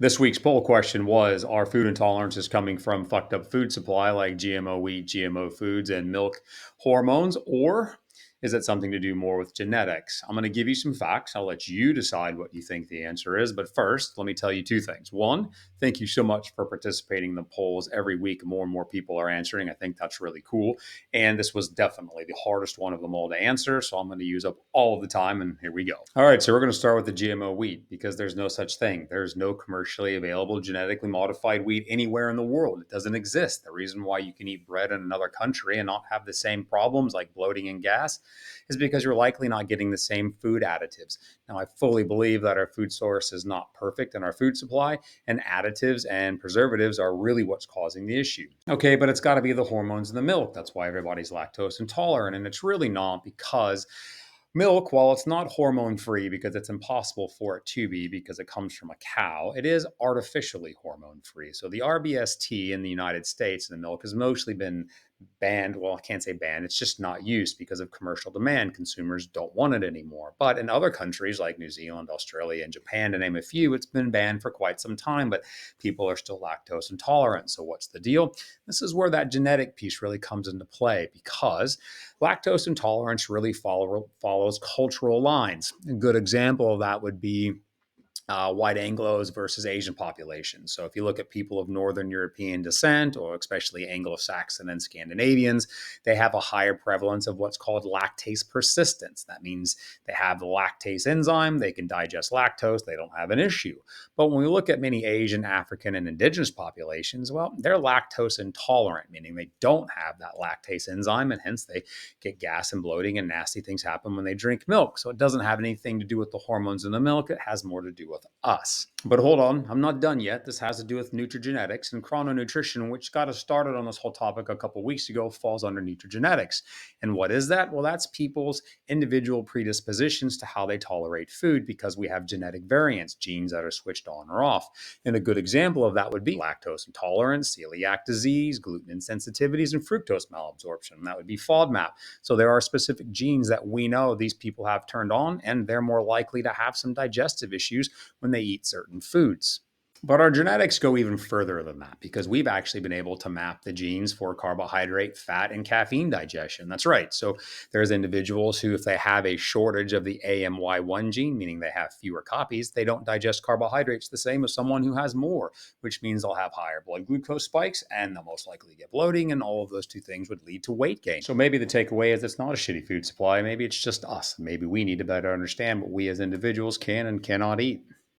This week's poll question was: are food intolerances coming from fucked up food supply like GMO wheat, GMO foods, and milk hormones, or is it something to do more with genetics? I'm going to give you some facts. I'll let you decide what you think the answer is. But first, let me tell you two things. One, thank you so much for participating in the polls. Every week, more and more people are answering. I think that's really cool. And this was definitely the hardest one of them all to answer. So I'm going to use up all of the time. And here we go. All right. So we're going to start with the GMO wheat because there's no such thing. There's no commercially available genetically modified wheat anywhere in the world. It doesn't exist. The reason why you can eat bread in another country and not have the same problems like bloating and gas is because you're likely not getting the same food additives. Now, I fully believe that our food source is not perfect in our food supply, and additives and preservatives are really what's causing the issue. Okay, but it's got to be the hormones in the milk. That's why everybody's lactose intolerant, and it's really not because milk, while it's not hormone free because it's impossible for it to be because it comes from a cow, it is artificially hormone free. So the RBST in the United States in the milk has mostly been banned. Well, I can't say banned, it's just not used because of commercial demand. Consumers don't want it anymore. But in other countries like New Zealand, Australia, and Japan, to name a few, it's been banned for quite some time, but people are still lactose intolerant. So what's the deal? This is where that genetic piece really comes into play because lactose intolerance really follows cultural lines. A good example of that would be white Anglos versus Asian populations. So if you look at people of Northern European descent, or especially Anglo-Saxon and Scandinavians, they have a higher prevalence of what's called lactase persistence. That means they have the lactase enzyme, they can digest lactose, they don't have an issue. But when we look at many Asian, African, and indigenous populations, well, they're lactose intolerant, meaning they don't have that lactase enzyme, and hence they get gas and bloating and nasty things happen when they drink milk. So it doesn't have anything to do with the hormones in the milk, it has more to do with us. But hold on, I'm not done yet. This has to do with nutrigenetics and chrononutrition, which got us started on this whole topic a couple of weeks ago, falls under nutrigenetics. And what is that? Well, that's people's individual predispositions to how they tolerate food because we have genetic variants, genes that are switched on or off. And a good example of that would be lactose intolerance, celiac disease, gluten insensitivities, and fructose malabsorption. That would be FODMAP. So there are specific genes that we know these people have turned on, and they're more likely to have some digestive issues when they eat certain foods. But our genetics go even further than that because we've actually been able to map the genes for carbohydrate, fat, and caffeine digestion. That's right. So there's individuals who, if they have a shortage of the AMY1 gene, meaning they have fewer copies, they don't digest carbohydrates the same as someone who has more, which means they'll have higher blood glucose spikes and they'll most likely get bloating, and all of those two things would lead to weight gain. So maybe the takeaway is it's not a shitty food supply. Maybe it's just us. Maybe we need to better understand what we as individuals can and cannot eat.